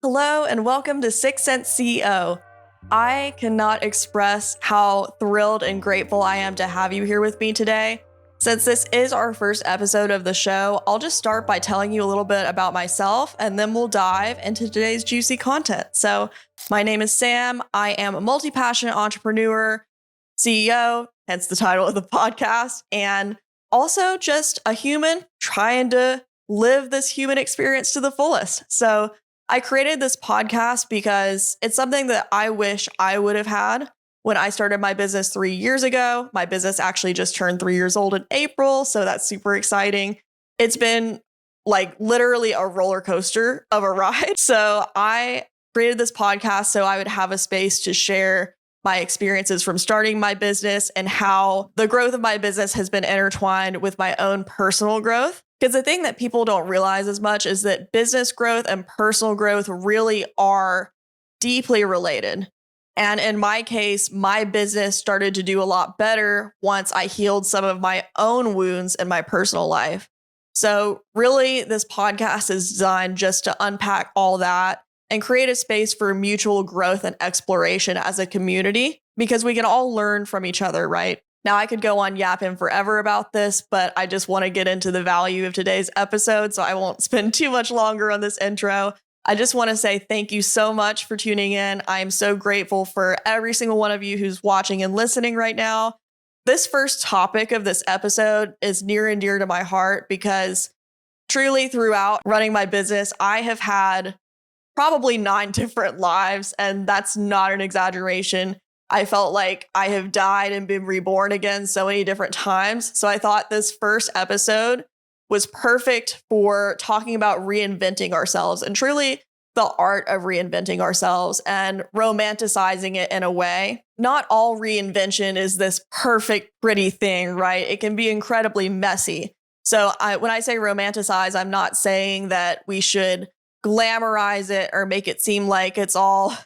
Hello and welcome to 6 Cent CEO. I cannot express how thrilled and grateful I am to have you here with me today. Since this is our first episode of the show, I'll just start by telling you a little bit about myself and then we'll dive into today's juicy content. So, my name is Sam. I am a multi-passionate entrepreneur, CEO, hence the title of the podcast, and also just a human trying to live this human experience to the fullest. So, I created this podcast because it's something that I wish I would have had when I started my business 3 years ago. My business actually just turned 3 years old in April, so that's super exciting. It's been like literally a roller coaster of a ride. So I created this podcast so I would have a space to share my experiences from starting my business and how the growth of my business has been intertwined with my own personal growth. Because the thing that people don't realize as much is that business growth and personal growth really are deeply related. And in my case, my business started to do a lot better once I healed some of my own wounds in my personal life. So really, this podcast is designed just to unpack all that and create a space for mutual growth and exploration as a community, because we can all learn from each other, right? Now, I could go on yapping forever about this, but I just want to get into the value of today's episode, so I won't spend too much longer on this intro. I just want to say thank you so much for tuning in. I am so grateful for every single one of you who's watching and listening right now. This first topic of this episode is near and dear to my heart because truly throughout running my business, I have had probably 9 different lives, and that's not an exaggeration. I felt like I have died and been reborn again so many different times. So I thought this first episode was perfect for talking about reinventing ourselves and truly the art of reinventing ourselves and romanticizing it in a way. Not all reinvention is this perfect, pretty thing, right? It can be incredibly messy. So when I say romanticize, I'm not saying that we should glamorize it or make it seem like it's all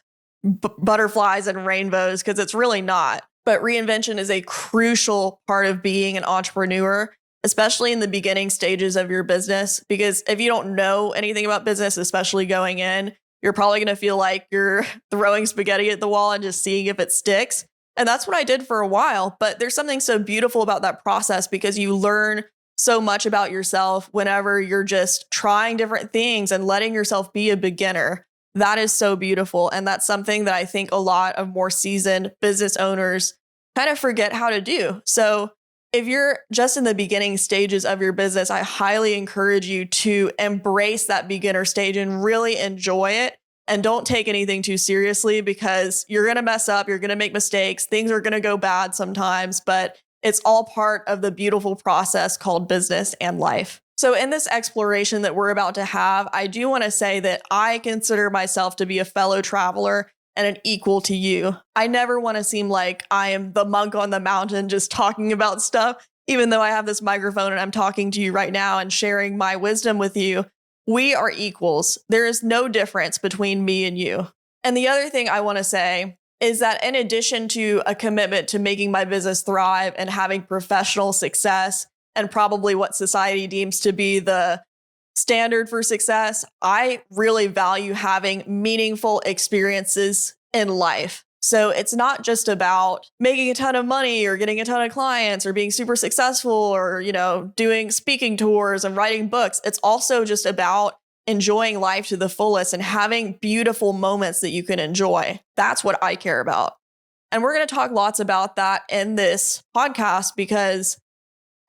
butterflies and rainbows, because it's really not. But reinvention is a crucial part of being an entrepreneur, especially in the beginning stages of your business. Because if you don't know anything about business, especially going in, you're probably going to feel like you're throwing spaghetti at the wall and just seeing if it sticks. And that's what I did for a while. But there's something so beautiful about that process because you learn so much about yourself whenever you're just trying different things and letting yourself be a beginner. That is so beautiful. And that's something that I think a lot of more seasoned business owners kind of forget how to do. So if you're just in the beginning stages of your business, I highly encourage you to embrace that beginner stage and really enjoy it. And don't take anything too seriously because you're going to mess up. You're going to make mistakes. Things are going to go bad sometimes, but it's all part of the beautiful process called business and life. So in this exploration that we're about to have, I do want to say that I consider myself to be a fellow traveler and an equal to you. I never want to seem like I am the monk on the mountain just talking about stuff, even though I have this microphone and I'm talking to you right now and sharing my wisdom with you. We are equals. There is no difference between me and you. And the other thing I want to say is that in addition to a commitment to making my business thrive and having professional success, and probably what society deems to be the standard for success, I really value having meaningful experiences in life. So it's not just about making a ton of money or getting a ton of clients or being super successful or, doing speaking tours and writing books. It's also just about enjoying life to the fullest and having beautiful moments that you can enjoy. That's what I care about. And we're going to talk lots about that in this podcast because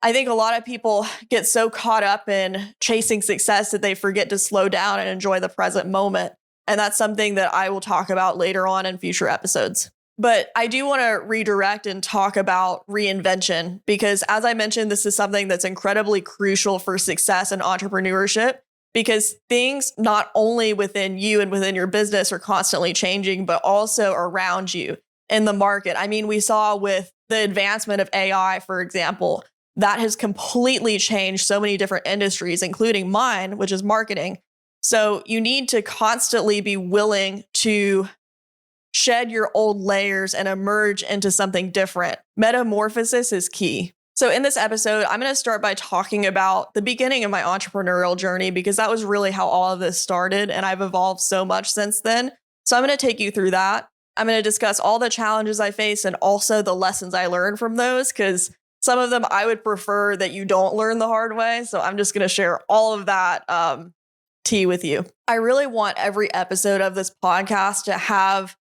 I think a lot of people get so caught up in chasing success that they forget to slow down and enjoy the present moment. And that's something that I will talk about later on in future episodes. But I do want to redirect and talk about reinvention because, as I mentioned, this is something that's incredibly crucial for success and entrepreneurship because things not only within you and within your business are constantly changing, but also around you in the market. I mean, we saw with the advancement of AI, for example, that has completely changed so many different industries, including mine, which is marketing. So you need to constantly be willing to shed your old layers and emerge into something different. Metamorphosis is key. So in this episode, I'm going to start by talking about the beginning of my entrepreneurial journey because that was really how all of this started, and I've evolved so much since then. So I'm going to take you through that. I'm going to discuss all the challenges I face and also the lessons I learned from those, because some of them I would prefer that you don't learn the hard way. So I'm just going to share all of that tea with you. I really want every episode of this podcast to have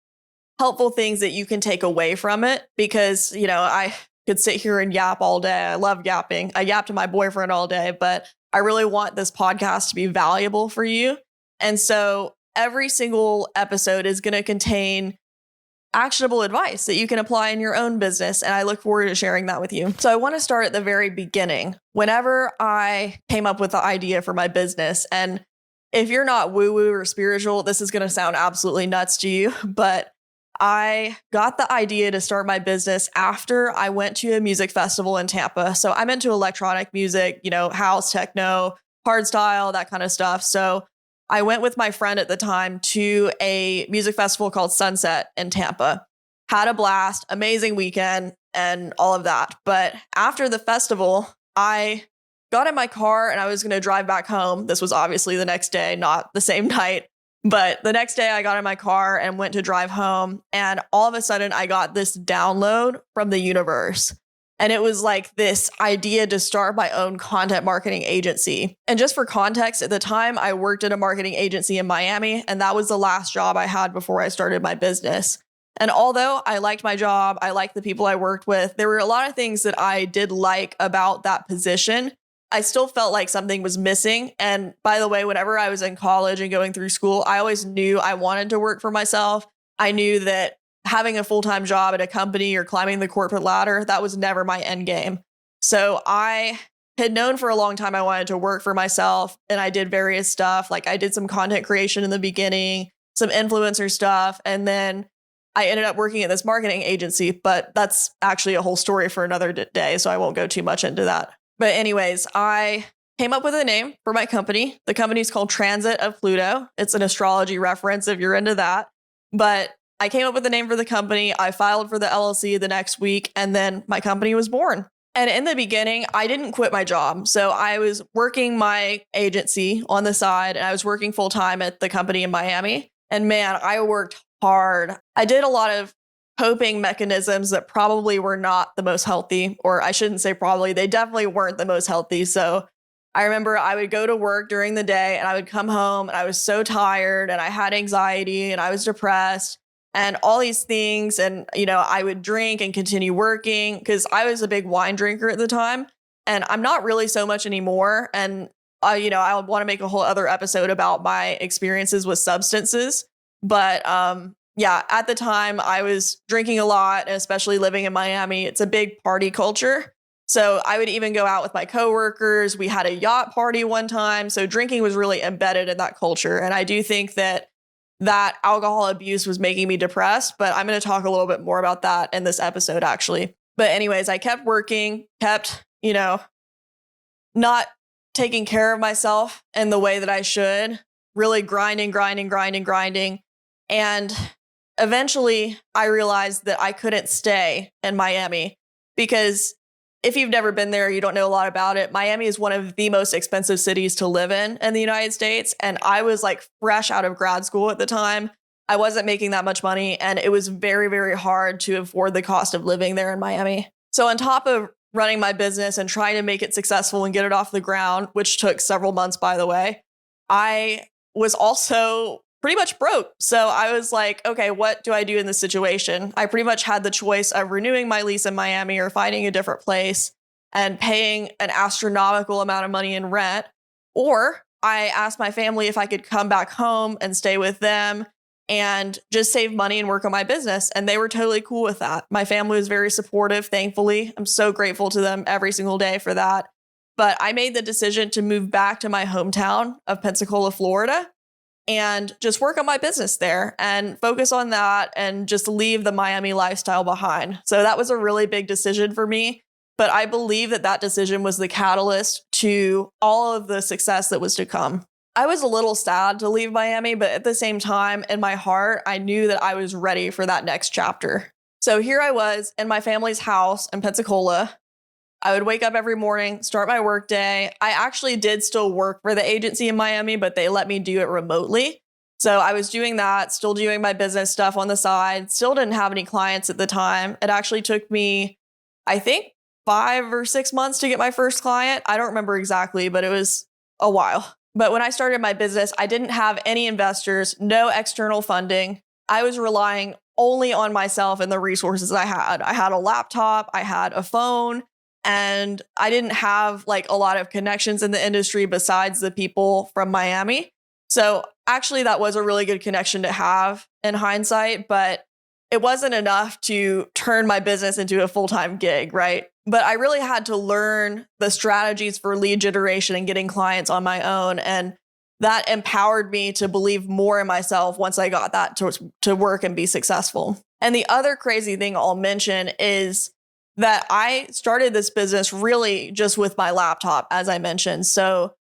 helpful things that you can take away from it, because, I could sit here and yap all day. I love yapping. I yap to my boyfriend all day, but I really want this podcast to be valuable for you. And so every single episode is going to contain actionable advice that you can apply in your own business. And I look forward to sharing that with you. So I want to start at the very beginning. Whenever I came up with the idea for my business, and if you're not woo-woo or spiritual, this is going to sound absolutely nuts to you, but I got the idea to start my business after I went to a music festival in Tampa. So I'm into electronic music, house, techno, hardstyle, that kind of stuff. So I went with my friend at the time to a music festival called Sunset in Tampa. Had a blast, amazing weekend, and all of that. But after the festival, I got in my car and I was going to drive back home. This was obviously the next day, not the same night. But the next day I got in my car and went to drive home. And all of a sudden I got this download from the universe. And it was like this idea to start my own content marketing agency. And just for context, at the time I worked at a marketing agency in Miami, and that was the last job I had before I started my business. And although I liked my job, I liked the people I worked with, there were a lot of things that I did like about that position. I still felt like something was missing. And by the way, whenever I was in college and going through school, I always knew I wanted to work for myself. I knew that having a full-time job at a company or climbing the corporate ladder, that was never my end game. So I had known for a long time I wanted to work for myself, and I did various stuff. Like I did some content creation in the beginning, some influencer stuff, and then I ended up working at this marketing agency, but that's actually a whole story for another day, so I won't go too much into that. But anyways, I came up with a name for my company. The company's called Transit of Pluto. It's an astrology reference if you're into that. But I came up with a name for the company. I filed for the LLC the next week, and then my company was born. And in the beginning, I didn't quit my job. So I was working my agency on the side, and I was working full time at the company in Miami. And man, I worked hard. I did a lot of coping mechanisms that probably were not the most healthy, or I shouldn't say probably, they definitely weren't the most healthy. So I remember I would go to work during the day and I would come home and I was so tired and I had anxiety and I was depressed and all these things. And, I would drink and continue working because I was a big wine drinker at the time, and I'm not really so much anymore. And, I want to make a whole other episode about my experiences with substances. But, yeah, at the time I was drinking a lot, and especially living in Miami, it's a big party culture. So I would even go out with my coworkers. We had a yacht party one time. So drinking was really embedded in that culture. And I do think that alcohol abuse was making me depressed, but I'm going to talk a little bit more about that in this episode, actually. But anyways, I kept working, kept, not taking care of myself in the way that I should, really grinding. And eventually, I realized that I couldn't stay in Miami because if you've never been there, you don't know a lot about it. Miami is one of the most expensive cities to live in the United States. And I was like fresh out of grad school at the time. I wasn't making that much money, and it was very, very hard to afford the cost of living there in Miami. So on top of running my business and trying to make it successful and get it off the ground, which took several months, by the way, I was also pretty much broke. So I was like, okay, what do I do in this situation? I pretty much had the choice of renewing my lease in Miami or finding a different place and paying an astronomical amount of money in rent. Or I asked my family if I could come back home and stay with them and just save money and work on my business. And they were totally cool with that. My family was very supportive, thankfully. I'm so grateful to them every single day for that. But I made the decision to move back to my hometown of Pensacola, Florida, and just work on my business there and focus on that and just leave the Miami lifestyle behind. So that was a really big decision for me. But I believe that decision was the catalyst to all of the success that was to come. I was a little sad to leave Miami, but at the same time, in my heart, I knew that I was ready for that next chapter. So here I was in my family's house in Pensacola. I would wake up every morning, start my work day. I actually did still work for the agency in Miami, but they let me do it remotely. So I was doing that, still doing my business stuff on the side, still didn't have any clients at the time. It actually took me, I think, 5 or 6 months to get my first client. I don't remember exactly, but it was a while. But when I started my business, I didn't have any investors, no external funding. I was relying only on myself and the resources I had. I had a laptop, I had a phone, and I didn't have like a lot of connections in the industry besides the people from Miami. So actually, that was a really good connection to have in hindsight, but it wasn't enough to turn my business into a full-time gig, right? But I really had to learn the strategies for lead generation and getting clients on my own. And that empowered me to believe more in myself once I got that to work and be successful. And the other crazy thing I'll mention is that I started this business really just with my laptop, as I mentioned. So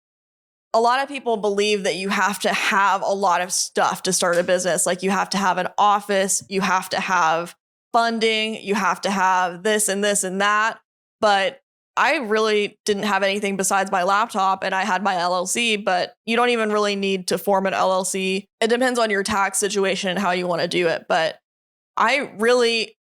a lot of people believe that you have to have a lot of stuff to start a business. Like you have to have an office, you have to have funding, you have to have this and this and that. But I really didn't have anything besides my laptop, and I had my LLC, but you don't even really need to form an LLC. It depends on your tax situation and how you want to do it. But I really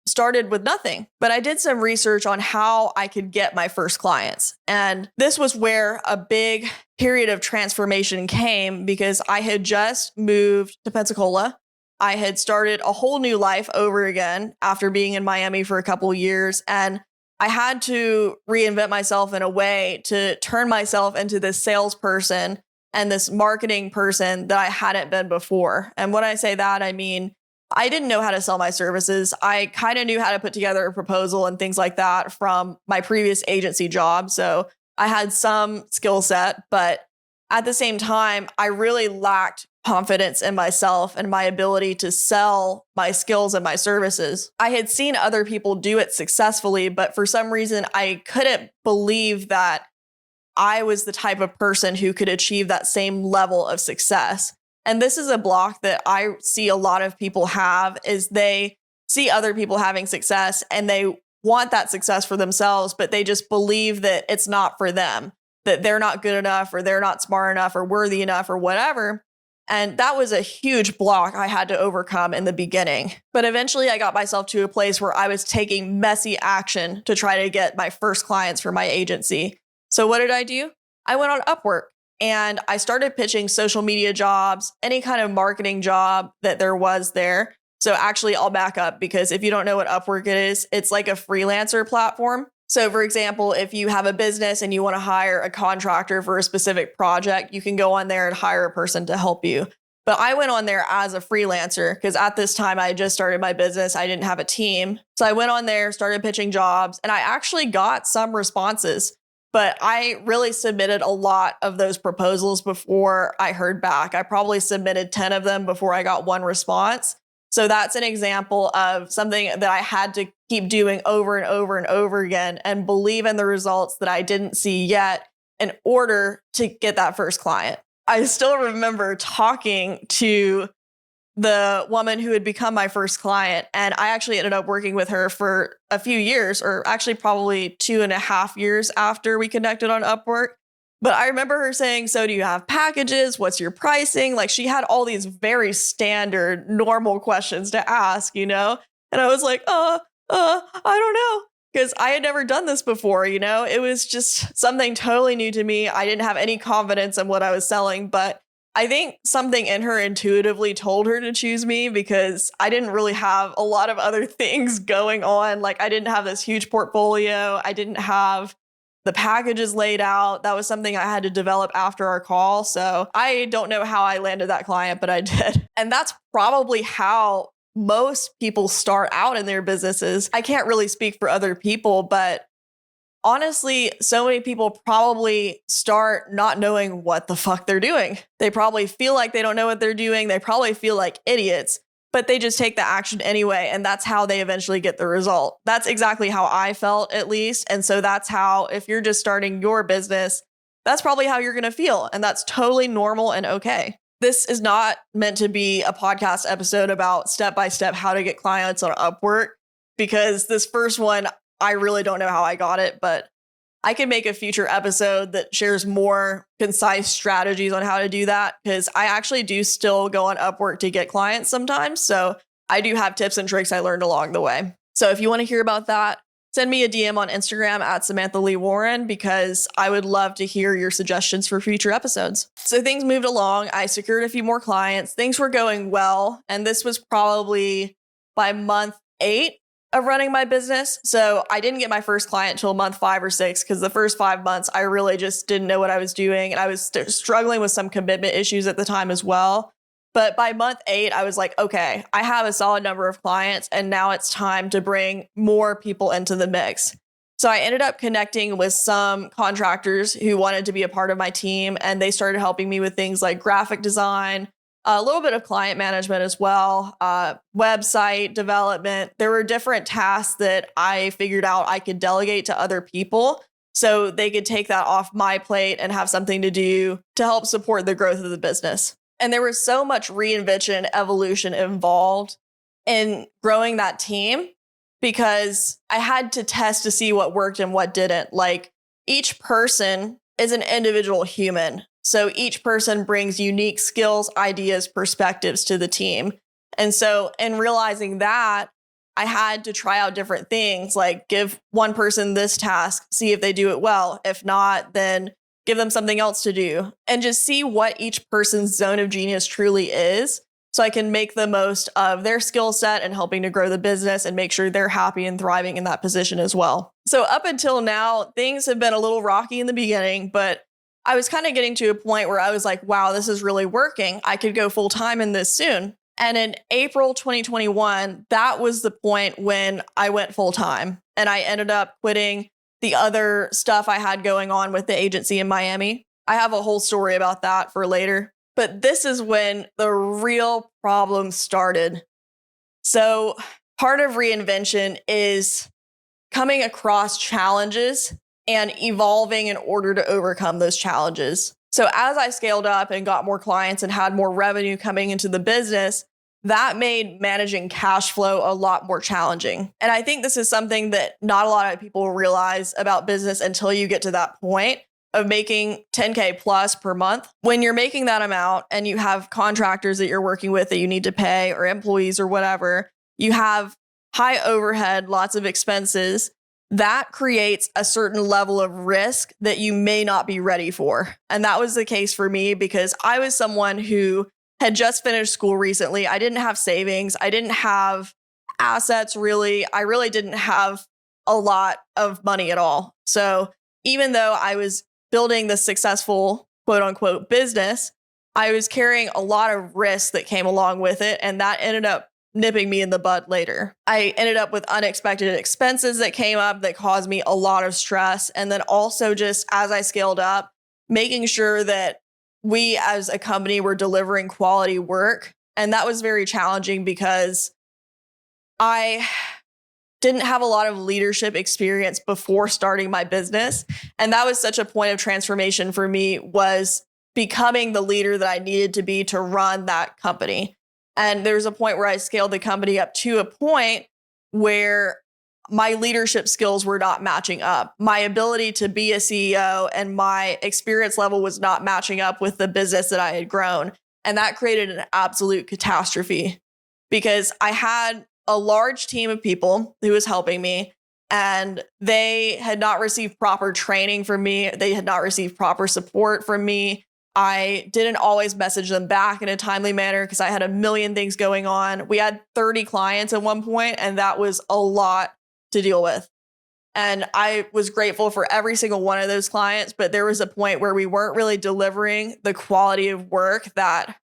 started with nothing, but I did some research on how I could get my first clients. And this was where a big period of transformation came because I had just moved to Pensacola. I had started a whole new life over again after being in Miami for a couple of years. And I had to reinvent myself in a way to turn myself into this salesperson and this marketing person that I hadn't been before. And when I say that, I mean, I didn't know how to sell my services. I kind of knew how to put together a proposal and things like that from my previous agency job. So I had some skill set, but at the same time, I really lacked confidence in myself and my ability to sell my skills and my services. I had seen other people do it successfully, but for some reason, I couldn't believe that I was the type of person who could achieve that same level of success. And this is a block that I see a lot of people have is they see other people having success and they want that success for themselves, but they just believe that it's not for them, that they're not good enough or they're not smart enough or worthy enough or whatever. And that was a huge block I had to overcome in the beginning. But eventually I got myself to a place where I was taking messy action to try to get my first clients for my agency. So what did I do? I went on Upwork. And I started pitching social media jobs, any kind of marketing job that there was there. So actually, I'll back up because if you don't know what Upwork is, it's like a freelancer platform. So for example, if you have a business and you want to hire a contractor for a specific project, you can go on there and hire a person to help you. But I went on there as a freelancer because at this time I just started my business. I didn't have a team. So I went on there, started pitching jobs, and I actually got some responses. But I really submitted a lot of those proposals before I heard back. I probably submitted 10 of them before I got one response. So that's an example of something that I had to keep doing over and over and over again and believe in the results that I didn't see yet in order to get that first client. I still remember talking to the woman who had become my first client. And I actually ended up working with her for a few years, or actually probably 2.5 years after we connected on Upwork. But I remember her saying, so do you have packages? What's your pricing? Like she had all these very standard, normal questions to ask, you know? And I was like, I don't know. Because I had never done this before, you know? It was just something totally new to me. I didn't have any confidence in what I was selling, but I think something in her intuitively told her to choose me because I didn't really have a lot of other things going on. Like I didn't have this huge portfolio. I didn't have the packages laid out. That was something I had to develop after our call. So I don't know how I landed that client, but I did. And that's probably how most people start out in their businesses. I can't really speak for other people, but honestly, so many people probably start not knowing what the fuck they're doing. They probably feel like they don't know what they're doing. They probably feel like idiots, but they just take the action anyway. And that's how they eventually get the result. That's exactly how I felt, at least. And so that's how, if you're just starting your business, that's probably how you're going to feel. And that's totally normal and okay. This is not meant to be a podcast episode about step-by-step how to get clients on Upwork, because this first one, I really don't know how I got it, but I could make a future episode that shares more concise strategies on how to do that, because I actually do still go on Upwork to get clients sometimes. So I do have tips and tricks I learned along the way. So if you want to hear about that, send me a DM on Instagram at Samantha Lee Warren, because I would love to hear your suggestions for future episodes. So things moved along. I secured a few more clients. Things were going well. And this was probably by month 8 of running my business. So I didn't get my first client till month 5 or 6, because the first 5 months, I really just didn't know what I was doing. And I was struggling with some commitment issues at the time as well. But by month 8, I was like, okay, I have a solid number of clients, and now it's time to bring more people into the mix. So I ended up connecting with some contractors who wanted to be a part of my team, and they started helping me with things like graphic design, a little bit of client management as well, website development. There were different tasks that I figured out I could delegate to other people so they could take that off my plate and have something to do to help support the growth of the business. And there was so much reinvention, evolution involved in growing that team, because I had to test to see what worked and what didn't. Like, each person is an individual human. So each person brings unique skills, ideas, perspectives to the team. And so in realizing that, I had to try out different things, like give one person this task, see if they do it well. If not, then give them something else to do, and just see what each person's zone of genius truly is, so I can make the most of their skill set and helping to grow the business and make sure they're happy and thriving in that position as well. So up until now, things have been a little rocky in the beginning, but I was kind of getting to a point where I was like, wow, this is really working. I could go full time in this soon. And in April 2021, that was the point when I went full time, and I ended up quitting the other stuff I had going on with the agency in Miami. I have a whole story about that for later. But this is when the real problem started. So part of reinvention is coming across challenges and evolving in order to overcome those challenges. So as I scaled up and got more clients and had more revenue coming into the business, that made managing cash flow a lot more challenging. And I think this is something that not a lot of people realize about business until you get to that point of making 10K plus per month. When you're making that amount and you have contractors that you're working with that you need to pay, or employees or whatever, you have high overhead, lots of expenses. That creates a certain level of risk that you may not be ready for. And that was the case for me, because I was someone who had just finished school recently. I didn't have savings. I didn't have assets, really. I really didn't have a lot of money at all. So even though I was building this successful quote unquote business, I was carrying a lot of risk that came along with it. And that ended up nipping me in the bud later. I ended up with unexpected expenses that came up that caused me a lot of stress. And then also, just as I scaled up, making sure that we as a company were delivering quality work. And that was very challenging, because I didn't have a lot of leadership experience before starting my business. And that was such a point of transformation for me, was becoming the leader that I needed to be to run that company. And there's a point where I scaled the company up to a point where my leadership skills were not matching up. My ability to be a CEO and my experience level was not matching up with the business that I had grown. And that created an absolute catastrophe, because I had a large team of people who was helping me, and they had not received proper training from me. They had not received proper support from me. I didn't always message them back in a timely manner because I had a million things going on. We had 30 clients at one point, and that was a lot to deal with. And I was grateful for every single one of those clients, but there was a point where we weren't really delivering the quality of work that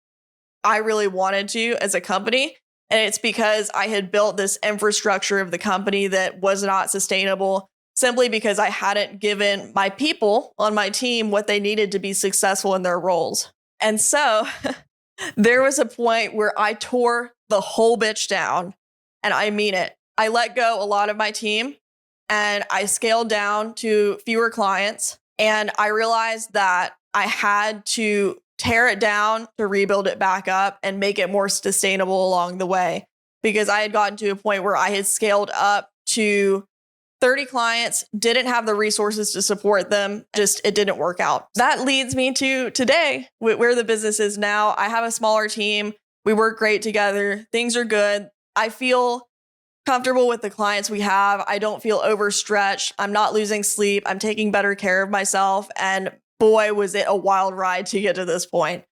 I really wanted to as a company. And it's because I had built this infrastructure of the company that was not sustainable, simply because I hadn't given my people on my team what they needed to be successful in their roles. And so there was a point where I tore the whole bitch down, and I mean it. I let go a lot of my team, and I scaled down to fewer clients. And I realized that I had to tear it down to rebuild it back up and make it more sustainable along the way, because I had gotten to a point where I had scaled up to 30 clients, didn't have the resources to support them. Just, it didn't work out. That leads me to today, where the business is now. I have a smaller team. We work great together. Things are good. I feel comfortable with the clients we have. I don't feel overstretched. I'm not losing sleep. I'm taking better care of myself. And boy, was it a wild ride to get to this point.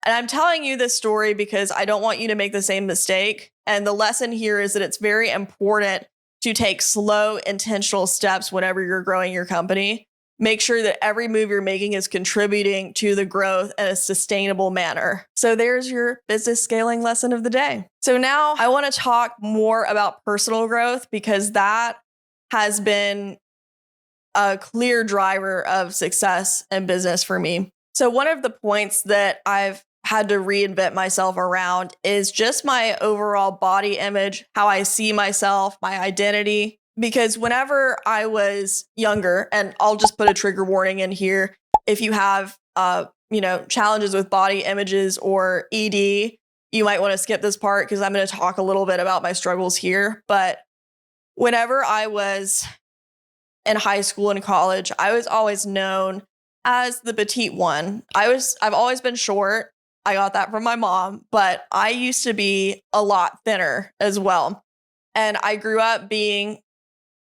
And I'm telling you this story because I don't want you to make the same mistake. And the lesson here is that it's very important to take slow, intentional steps whenever you're growing your company. Make sure that every move you're making is contributing to the growth in a sustainable manner. So there's your business scaling lesson of the day. So now I want to talk more about personal growth because that has been a clear driver of success in business for me. So one of the points that I've had to reinvent myself around is just my overall body image, how I see myself, my identity. Because whenever I was younger, and I'll just put a trigger warning in here, if you have challenges with body images or ED, you might want to skip this part because I'm going to talk a little bit about my struggles here. But whenever I was in high school and college, I was always known as the petite one. I've always been short. I got that from my mom, but I used to be a lot thinner as well. And I grew up being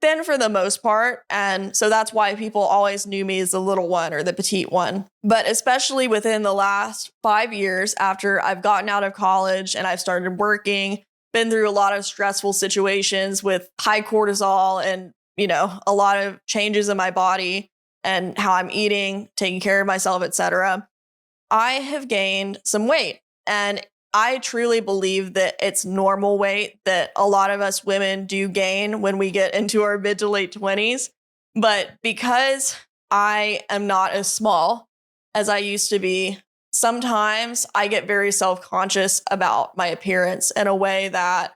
thin for the most part. And so that's why people always knew me as the little one or the petite one. But especially within the last 5 years after I've gotten out of college and I've started working, been through a lot of stressful situations with high cortisol and, a lot of changes in my body and how I'm eating, taking care of myself, etc. I have gained some weight, and I truly believe that it's normal weight that a lot of us women do gain when we get into our mid to late 20s. But because I am not as small as I used to be, sometimes I get very self-conscious about my appearance in a way that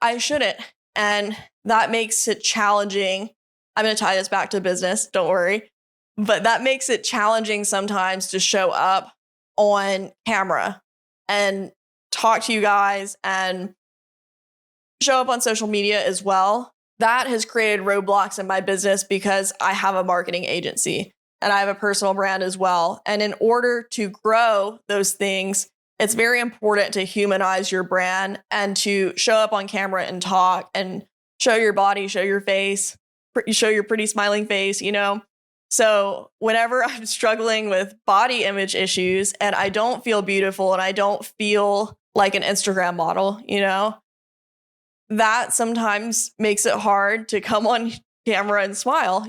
I shouldn't. And that makes it challenging. I'm going to tie this back to business, don't worry. But that makes it challenging sometimes to show up on camera and talk to you guys and show up on social media as well. That has created roadblocks in my business because I have a marketing agency and I have a personal brand as well. And in order to grow those things, it's very important to humanize your brand and to show up on camera and talk and show your body, show your face, show your pretty smiling face, So whenever I'm struggling with body image issues and I don't feel beautiful and I don't feel like an Instagram model, that sometimes makes it hard to come on camera and smile,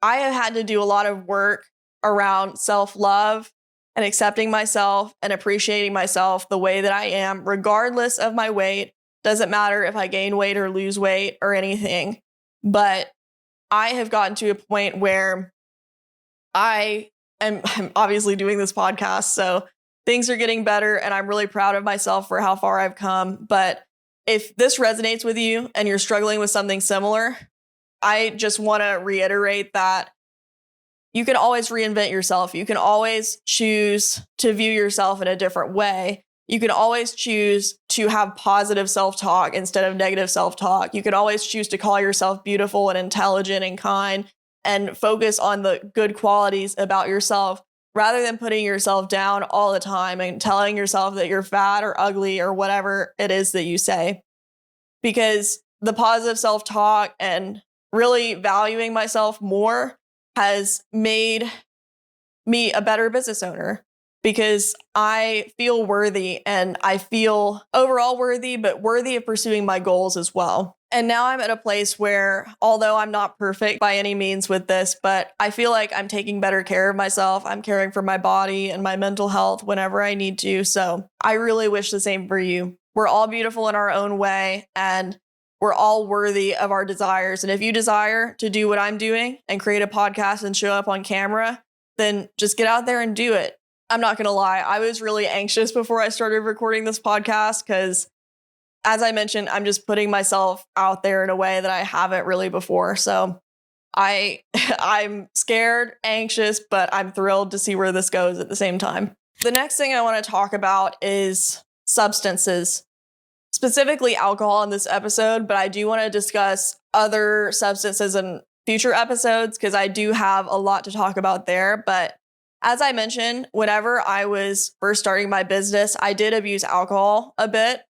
I have had to do a lot of work around self-love and accepting myself and appreciating myself the way that I am, regardless of my weight. Doesn't matter if I gain weight or lose weight or anything. But I have gotten to a point where I'm obviously doing this podcast, so things are getting better and I'm really proud of myself for how far I've come. But if this resonates with you and you're struggling with something similar, I just want to reiterate that you can always reinvent yourself. You can always choose to view yourself in a different way. You can always choose to have positive self-talk instead of negative self-talk. You can always choose to call yourself beautiful and intelligent and kind and focus on the good qualities about yourself rather than putting yourself down all the time and telling yourself that you're fat or ugly or whatever it is that you say. Because the positive self-talk and really valuing myself more has made me a better business owner because I feel worthy and I feel overall worthy, but worthy of pursuing my goals as well. And now I'm at a place where, although I'm not perfect by any means with this, but I feel like I'm taking better care of myself. I'm caring for my body and my mental health whenever I need to. So I really wish the same for you. We're all beautiful in our own way and we're all worthy of our desires. And if you desire to do what I'm doing and create a podcast and show up on camera, then just get out there and do it. I'm not going to lie. I was really anxious before I started recording this podcast because, as I mentioned, I'm just putting myself out there in a way that I haven't really before. So I'm scared, anxious, but I'm thrilled to see where this goes at the same time. The next thing I want to talk about is substances. specifically alcohol in this episode, but I do want to discuss other substances in future episodes because I do have a lot to talk about there. But as I mentioned, whenever I was first starting my business, I did abuse alcohol a bit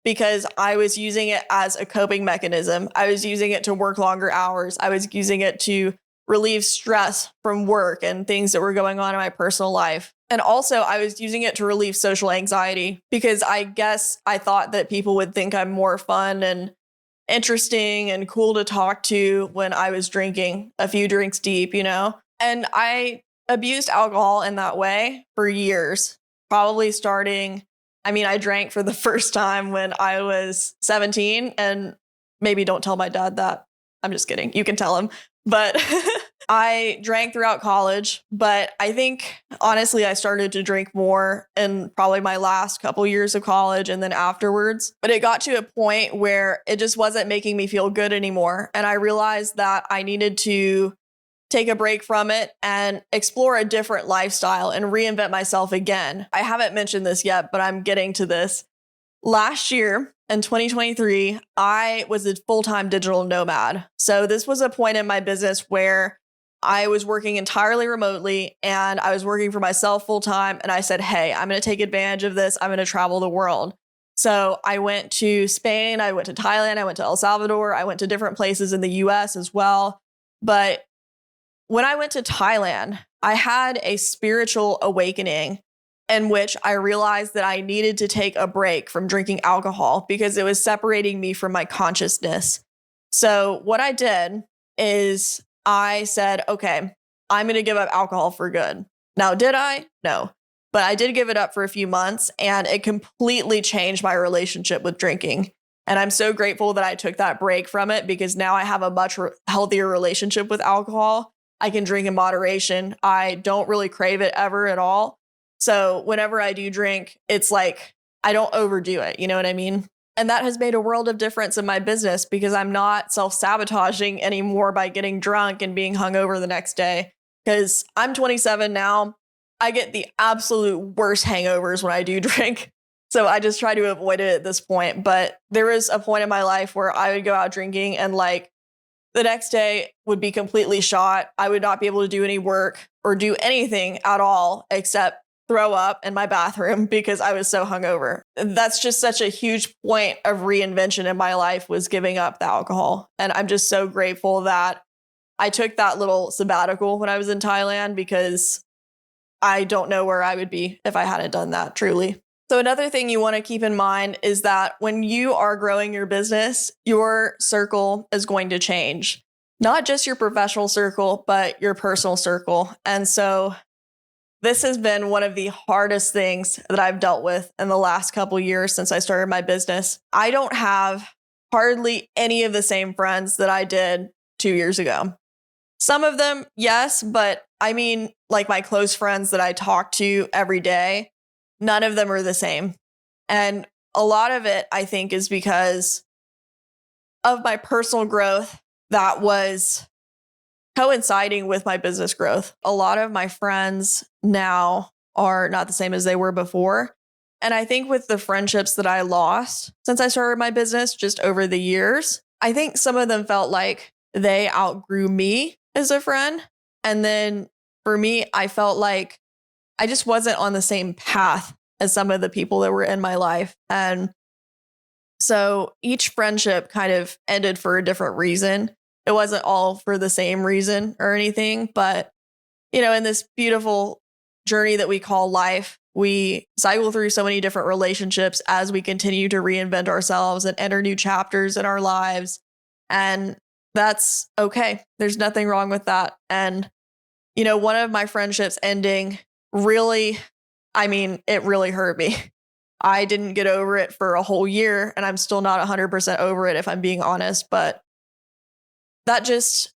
because I was using it as a coping mechanism. I was using it to work longer hours. I was using it to relieve stress from work and things that were going on in my personal life. And also, I was using it to relieve social anxiety because I guess I thought that people would think I'm more fun and interesting and cool to talk to when I was drinking a few drinks deep, And I abused alcohol in that way for years, probably starting. I drank for the first time when I was 17, and maybe don't tell my dad that. I'm just kidding. You can tell him. But I drank throughout college, but I think honestly, I started to drink more in probably my last couple years of college and then afterwards. But it got to a point where it just wasn't making me feel good anymore. And I realized that I needed to take a break from it and explore a different lifestyle and reinvent myself again. I haven't mentioned this yet, but I'm getting to this. Last year in 2023, I was a full-time digital nomad. So this was a point in my business where I was working entirely remotely and I was working for myself full-time. And I said, hey, I'm going to take advantage of this. I'm going to travel the world. So I went to Spain, I went to Thailand, I went to El Salvador, I went to different places in the US as well. But when I went to Thailand, I had a spiritual awakening in which I realized that I needed to take a break from drinking alcohol because it was separating me from my consciousness. So what I did is I said, okay, I'm going to give up alcohol for good. Now, did I? No. But I did give it up for a few months and it completely changed my relationship with drinking. And I'm so grateful that I took that break from it because now I have a much healthier relationship with alcohol. I can drink in moderation. I don't really crave it ever at all. So whenever I do drink, it's like I don't overdo it. You know what I mean? And that has made a world of difference in my business because I'm not self-sabotaging anymore by getting drunk and being hungover the next day. Because I'm 27 now. I get the absolute worst hangovers when I do drink. So I just try to avoid it at this point. But there was a point in my life where I would go out drinking and like the next day would be completely shot. I would not be able to do any work or do anything at all except throw up in my bathroom because I was so hungover. That's just such a huge point of reinvention in my life was giving up the alcohol. And I'm just so grateful that I took that little sabbatical when I was in Thailand because I don't know where I would be if I hadn't done that, truly. So another thing you want to keep in mind is that when you are growing your business, your circle is going to change. Not just your professional circle, but your personal circle. And so this has been one of the hardest things that I've dealt with in the last couple years since I started my business. I don't have hardly any of the same friends that I did 2 years ago. Some of them, yes, but I mean, like my close friends that I talk to every day, none of them are the same. And a lot of it, I think, is because of my personal growth that was coinciding with my business growth. A lot of my friends now are not the same as they were before. And I think with the friendships that I lost since I started my business just over the years, I think some of them felt like they outgrew me as a friend. And then for me, I felt like I just wasn't on the same path as some of the people that were in my life. And so each friendship kind of ended for a different reason. It wasn't all for the same reason or anything, but in this beautiful journey that we call life, we cycle through so many different relationships as we continue to reinvent ourselves and enter new chapters in our lives. And that's okay. There's nothing wrong with that. And, one of my friendships ending really, it really hurt me. I didn't get over it for a whole year and I'm still not 100% over it if I'm being honest, but that just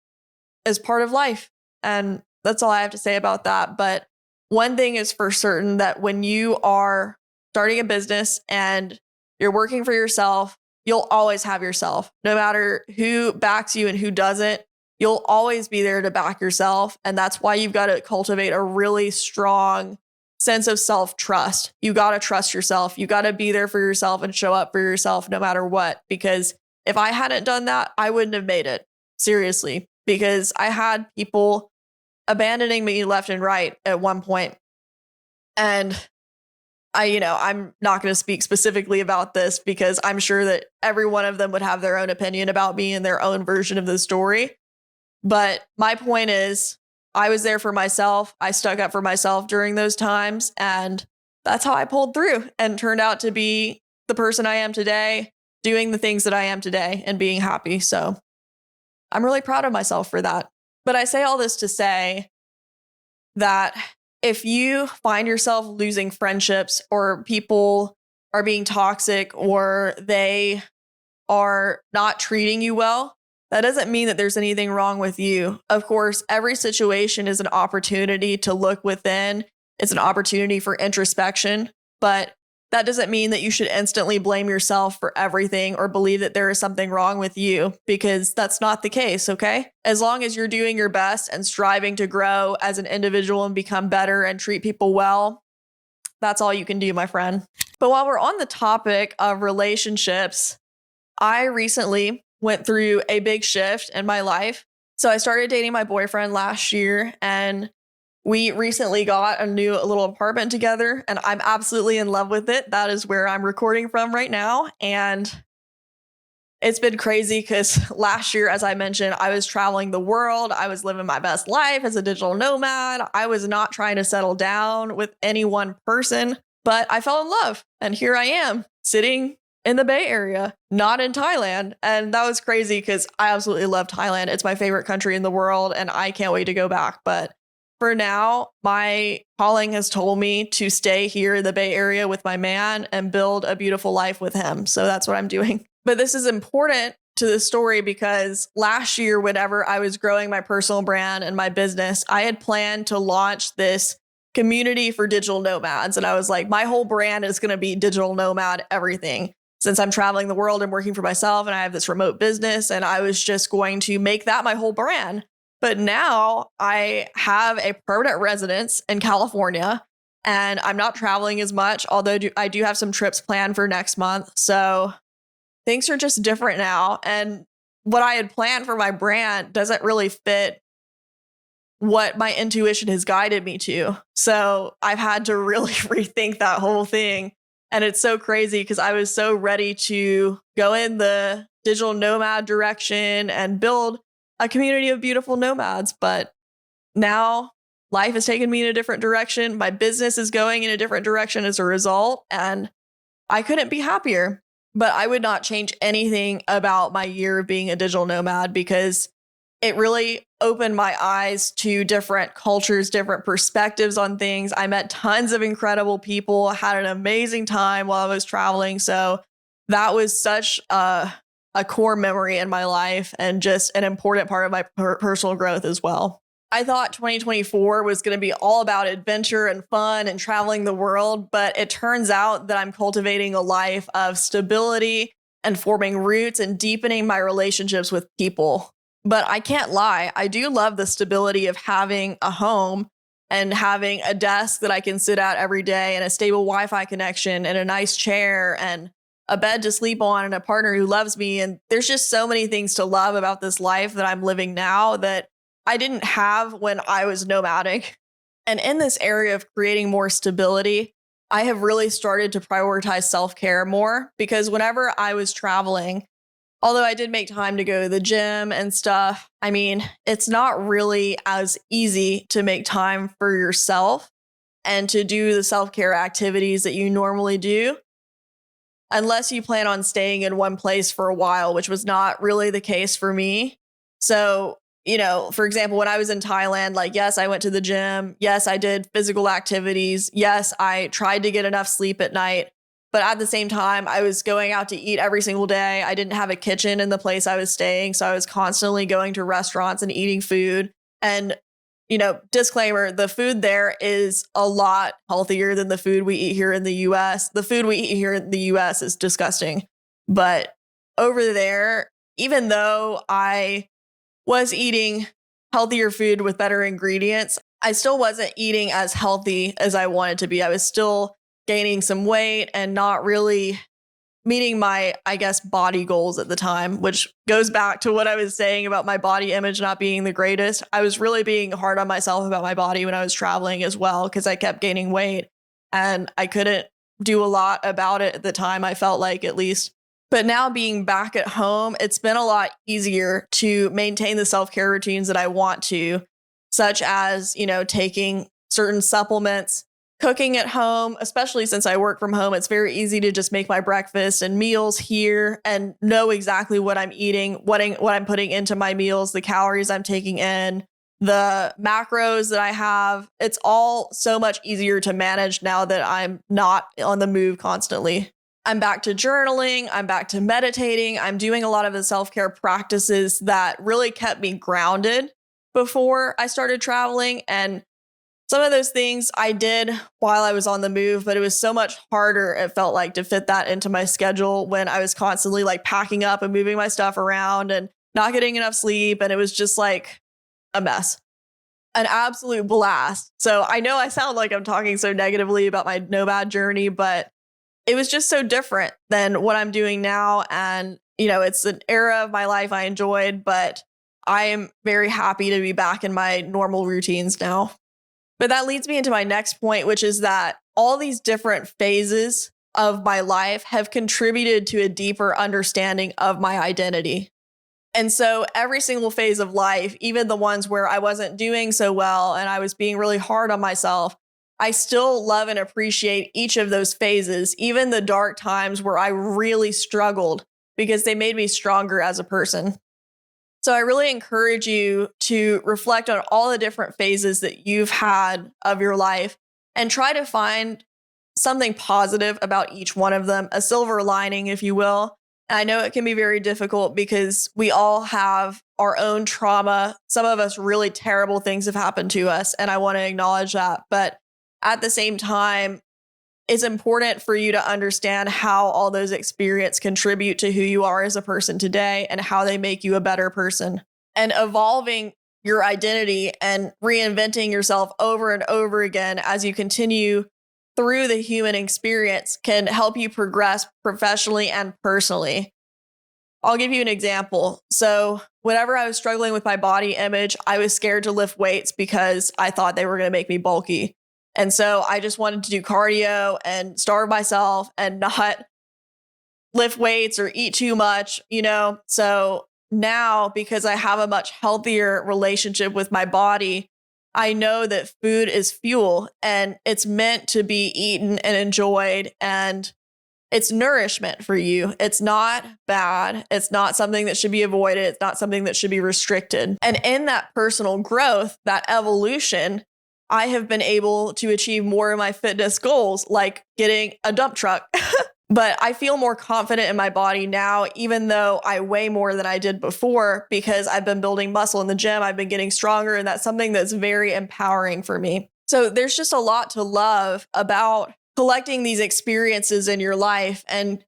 is part of life. And that's all I have to say about that. But one thing is for certain that when you are starting a business and you're working for yourself, you'll always have yourself. No matter who backs you and who doesn't, you'll always be there to back yourself. And that's why you've got to cultivate a really strong sense of self-trust. You got to trust yourself. You got to be there for yourself and show up for yourself no matter what. Because if I hadn't done that, I wouldn't have made it. Seriously. Because I had people abandoning me left and right at one point. And I'm not going to speak specifically about this because I'm sure that every one of them would have their own opinion about me and their own version of the story. But my point is, I was there for myself. I stuck up for myself during those times. And that's how I pulled through and turned out to be the person I am today, doing the things that I am today and being happy. So I'm really proud of myself for that. But I say all this to say that if you find yourself losing friendships or people are being toxic or they are not treating you well, that doesn't mean that there's anything wrong with you. Of course, every situation is an opportunity to look within. It's an opportunity for introspection, but that doesn't mean that you should instantly blame yourself for everything or believe that there is something wrong with you, because that's not the case, okay? As long as you're doing your best and striving to grow as an individual and become better and treat people well, that's all you can do, my friend. But while we're on the topic of relationships, I recently went through a big shift in my life. So I started dating my boyfriend last year, and we recently got a new little apartment together, and I'm absolutely in love with it. That is where I'm recording from right now. And it's been crazy because last year, as I mentioned, I was traveling the world. I was living my best life as a digital nomad. I was not trying to settle down with any one person, but I fell in love. And here I am sitting in the Bay Area, not in Thailand. And that was crazy because I absolutely love Thailand. It's my favorite country in the world, and I can't wait to go back. But for now, my calling has told me to stay here in the Bay Area with my man and build a beautiful life with him. So that's what I'm doing. But this is important to the story because last year, whenever I was growing my personal brand and my business, I had planned to launch this community for digital nomads. And I was like, my whole brand is going to be digital nomad everything. Since I'm traveling the world and working for myself and I have this remote business, and I was just going to make that my whole brand. But now I have a permanent residence in California and I'm not traveling as much, although I do have some trips planned for next month. So things are just different now. And what I had planned for my brand doesn't really fit what my intuition has guided me to. So I've had to really rethink that whole thing. And it's so crazy because I was so ready to go in the digital nomad direction and build a community of beautiful nomads. But now life has taken me in a different direction. My business is going in a different direction as a result. And I couldn't be happier. But I would not change anything about my year of being a digital nomad because it really opened my eyes to different cultures, different perspectives on things. I met tons of incredible people, had an amazing time while I was traveling. So that was such a core memory in my life and just an important part of my personal growth as well. I thought 2024 was going to be all about adventure and fun and traveling the world, but it turns out that I'm cultivating a life of stability and forming roots and deepening my relationships with people. But I can't lie, I do love the stability of having a home and having a desk that I can sit at every day and a stable Wi-Fi connection and a nice chair and a bed to sleep on and a partner who loves me. And there's just so many things to love about this life that I'm living now that I didn't have when I was nomadic. And in this area of creating more stability, I have really started to prioritize self-care more because whenever I was traveling, although I did make time to go to the gym and stuff, I mean, it's not really as easy to make time for yourself and to do the self-care activities that you normally do unless you plan on staying in one place for a while, which was not really the case for me. So, for example, when I was in Thailand, yes, I went to the gym. Yes, I did physical activities. Yes, I tried to get enough sleep at night. But at the same time, I was going out to eat every single day. I didn't have a kitchen in the place I was staying. So I was constantly going to restaurants and eating food. And, disclaimer, the food there is a lot healthier than the food we eat here in the US. The food we eat here in the US is disgusting. But over there, even though I was eating healthier food with better ingredients, I still wasn't eating as healthy as I wanted to be. I was still gaining some weight and not really meeting my, I guess, body goals at the time, which goes back to what I was saying about my body image not being the greatest. I was really being hard on myself about my body when I was traveling as well, because I kept gaining weight and I couldn't do a lot about it at the time, I felt like, at least. But now being back at home, it's been a lot easier to maintain the self-care routines that I want to, such as, taking certain supplements, cooking at home, especially since I work from home. It's very easy to just make my breakfast and meals here and know exactly what I'm eating, what I'm putting into my meals, the calories I'm taking in, the macros that I have. It's all so much easier to manage now that I'm not on the move constantly. I'm back to journaling. I'm back to meditating. I'm doing a lot of the self-care practices that really kept me grounded before I started traveling. And some of those things I did while I was on the move, but it was so much harder, it felt like, to fit that into my schedule when I was constantly like packing up and moving my stuff around and not getting enough sleep. And it was just like a mess, an absolute blast. So I know I sound like I'm talking so negatively about my nomad journey, but it was just so different than what I'm doing now. And, it's an era of my life I enjoyed, but I am very happy to be back in my normal routines now. But that leads me into my next point, which is that all these different phases of my life have contributed to a deeper understanding of my identity. And so every single phase of life, even the ones where I wasn't doing so well and I was being really hard on myself, I still love and appreciate each of those phases, even the dark times where I really struggled, because they made me stronger as a person. So I really encourage you to reflect on all the different phases that you've had of your life and try to find something positive about each one of them, a silver lining, if you will. And I know it can be very difficult because we all have our own trauma. Some of us, really terrible things have happened to us, and I want to acknowledge that. But at the same time, it's important for you to understand how all those experiences contribute to who you are as a person today and how they make you a better person. And evolving your identity and reinventing yourself over and over again as you continue through the human experience can help you progress professionally and personally. I'll give you an example. So whenever I was struggling with my body image, I was scared to lift weights because I thought they were going to make me bulky. And so I just wanted to do cardio and starve myself and not lift weights or eat too much, So now, because I have a much healthier relationship with my body, I know that food is fuel and it's meant to be eaten and enjoyed, and it's nourishment for you. It's not bad. It's not something that should be avoided. It's not something that should be restricted. And in that personal growth, that evolution, I have been able to achieve more of my fitness goals, like getting a dump truck. But I feel more confident in my body now, even though I weigh more than I did before, because I've been building muscle in the gym. I've been getting stronger, and that's something that's very empowering for me. So there's just a lot to love about collecting these experiences in your life and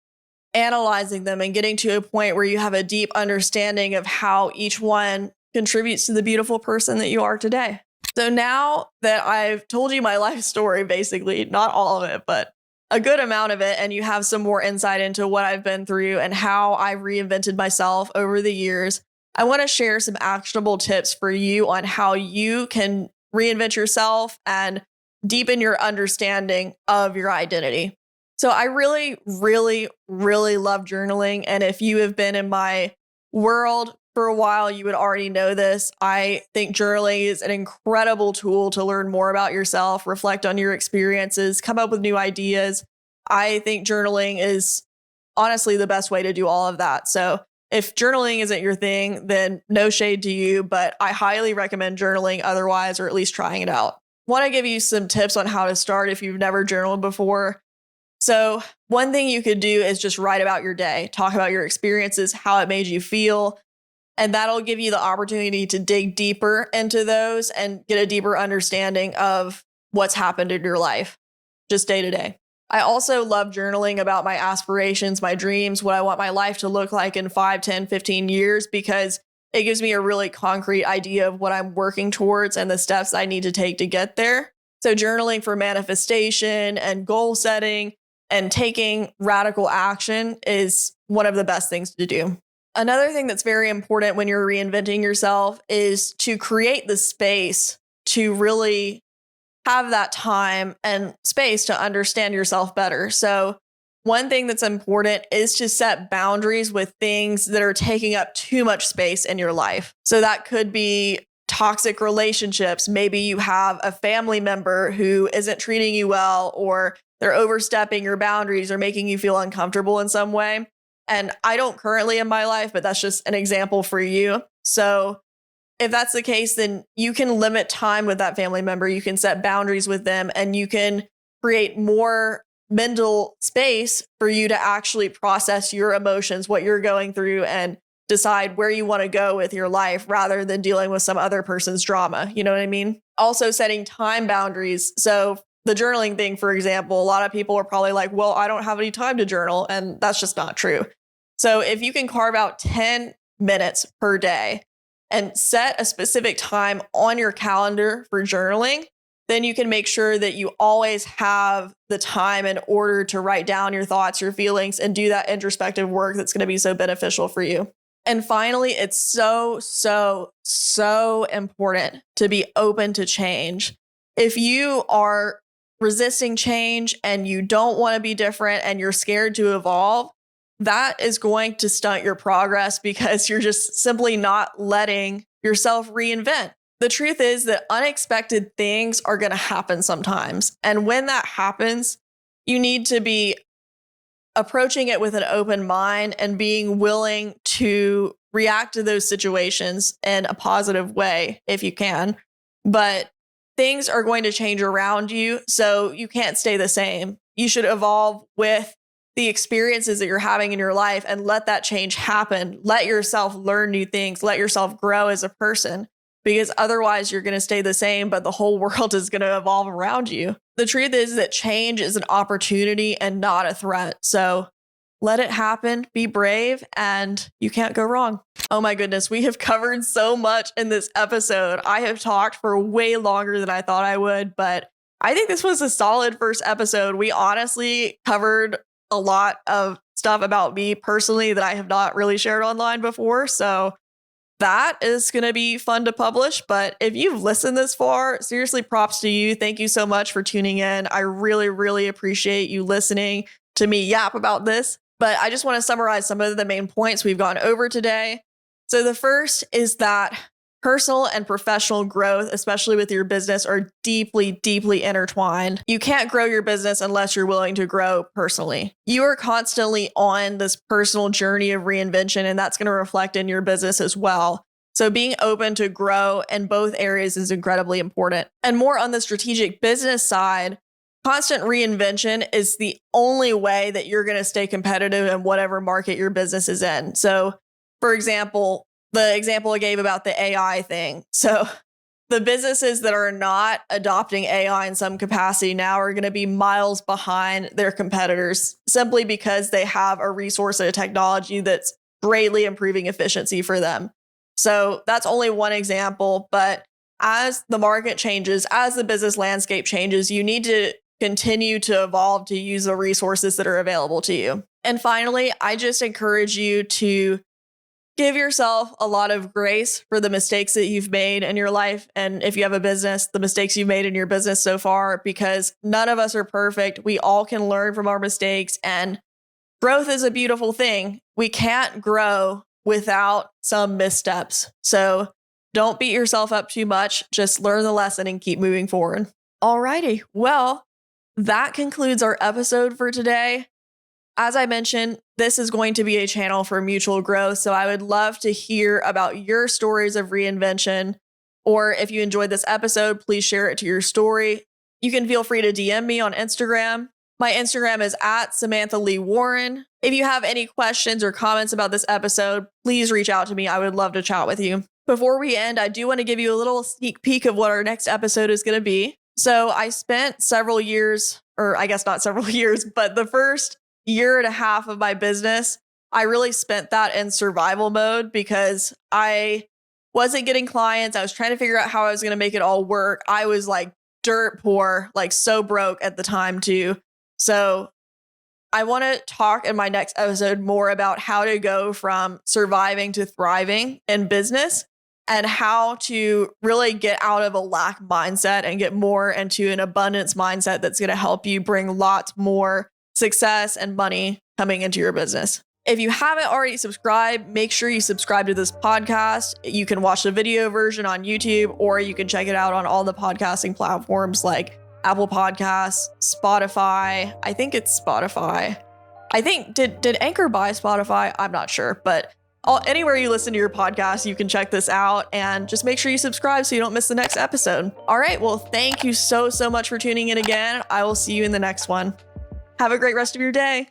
analyzing them and getting to a point where you have a deep understanding of how each one contributes to the beautiful person that you are today. So now that I've told you my life story, basically, not all of it, but a good amount of it, and you have some more insight into what I've been through and how I've reinvented myself over the years, I want to share some actionable tips for you on how you can reinvent yourself and deepen your understanding of your identity. So I really, really, really love journaling. And if you have been in my world for a while, you would already know this. I think journaling is an incredible tool to learn more about yourself, reflect on your experiences, come up with new ideas. I think journaling is honestly the best way to do all of that. So if journaling isn't your thing, then no shade to you, but I highly recommend journaling otherwise, or at least trying it out. Want to give you some tips on how to start if you've never journaled before. So one thing you could do is just write about your day, talk about your experiences, how it made you feel. And that'll give you the opportunity to dig deeper into those and get a deeper understanding of what's happened in your life, just day to day. I also love journaling about my aspirations, my dreams, what I want my life to look like in 5, 10, 15 years, because it gives me a really concrete idea of what I'm working towards and the steps I need to take to get there. So journaling for manifestation and goal setting and taking radical action is one of the best things to do. Another thing that's very important when you're reinventing yourself is to create the space to really have that time and space to understand yourself better. So one thing that's important is to set boundaries with things that are taking up too much space in your life. So that could be toxic relationships. Maybe you have a family member who isn't treating you well, or they're overstepping your boundaries or making you feel uncomfortable in some way. And I don't currently in my life, but that's just an example for you. So if that's the case, then you can limit time with that family member. You can set boundaries with them, and you can create more mental space for you to actually process your emotions, what you're going through, and decide where you want to go with your life rather than dealing with some other person's drama. You know what I mean? Also setting time boundaries. So the journaling thing, for example, a lot of people are probably like, well, I don't have any time to journal. And that's just not true. So if you can carve out 10 minutes per day and set a specific time on your calendar for journaling, then you can make sure that you always have the time in order to write down your thoughts, your feelings, and do that introspective work that's going to be so beneficial for you. And finally, it's so important to be open to change. If you are resisting change and you don't want to be different and you're scared to evolve, that is going to stunt your progress because you're just simply not letting yourself reinvent. The truth is that unexpected things are going to happen sometimes. And when that happens, you need to be approaching it with an open mind and being willing to react to those situations in a positive way if you can. But things are going to change around you, so you can't stay the same. You should evolve with the experiences that you're having in your life and let that change happen. Let yourself learn new things. Let yourself grow as a person, because otherwise you're going to stay the same, but the whole world is going to evolve around you. The truth is that change is an opportunity and not a threat. So let it happen, be brave, and you can't go wrong. Oh my goodness, we have covered so much in this episode. I have talked for way longer than I thought I would, but I think this was a solid first episode. We honestly covered a lot of stuff about me personally that I have not really shared online before. So that is going to be fun to publish. But if you've listened this far, seriously, props to you. Thank you so much for tuning in. I really appreciate you listening to me yap about this. But I just want to summarize some of the main points we've gone over today. So the first is that personal and professional growth, especially with your business, are deeply intertwined. You can't grow your business unless you're willing to grow personally. You are constantly on this personal journey of reinvention, and that's going to reflect in your business as well. So being open to grow in both areas is incredibly important. And more on the strategic business side, constant reinvention is the only way that you're going to stay competitive in whatever market your business is in. So, for example, the example I gave about the AI thing. So the businesses that are not adopting AI in some capacity now are going to be miles behind their competitors simply because they have a resource and a technology that's greatly improving efficiency for them. So that's only one example. But as the market changes, as the business landscape changes, you need to continue to evolve to use the resources that are available to you. And finally, I just encourage you to give yourself a lot of grace for the mistakes that you've made in your life. And if you have a business, the mistakes you've made in your business so far, because none of us are perfect. We all can learn from our mistakes, and growth is a beautiful thing. We can't grow without some missteps. So don't beat yourself up too much. Just learn the lesson and keep moving forward. Alrighty. Well, that concludes our episode for today. As I mentioned, this is going to be a channel for mutual growth. So I would love to hear about your stories of reinvention. Or if you enjoyed this episode, please share it to your story. You can feel free to DM me on Instagram. My Instagram is @SamanthaLeeWarren. If you have any questions or comments about this episode, please reach out to me. I would love to chat with you. Before we end, I do want to give you a little sneak peek of what our next episode is going to be. So I spent several years, or I guess not several years, but the first year and a half of my business, I really spent that in survival mode because I wasn't getting clients. I was trying to figure out how I was going to make it all work. I was like dirt poor, like so broke at the time too. So I want to talk in my next episode more about how to go from surviving to thriving in business and how to really get out of a lack mindset and get more into an abundance mindset that's going to help you bring lots more success and money coming into your business. If you haven't already subscribed, make sure you subscribe to this podcast. You can watch the video version on YouTube, or you can check it out on all the podcasting platforms like Apple Podcasts, Spotify. I think it's Spotify. I think, did Anchor buy Spotify? I'm not sure, but anywhere you listen to your podcast, you can check this out, and just make sure you subscribe so you don't miss the next episode. All right, well, thank you so much for tuning in again. I will see you in the next one. Have a great rest of your day.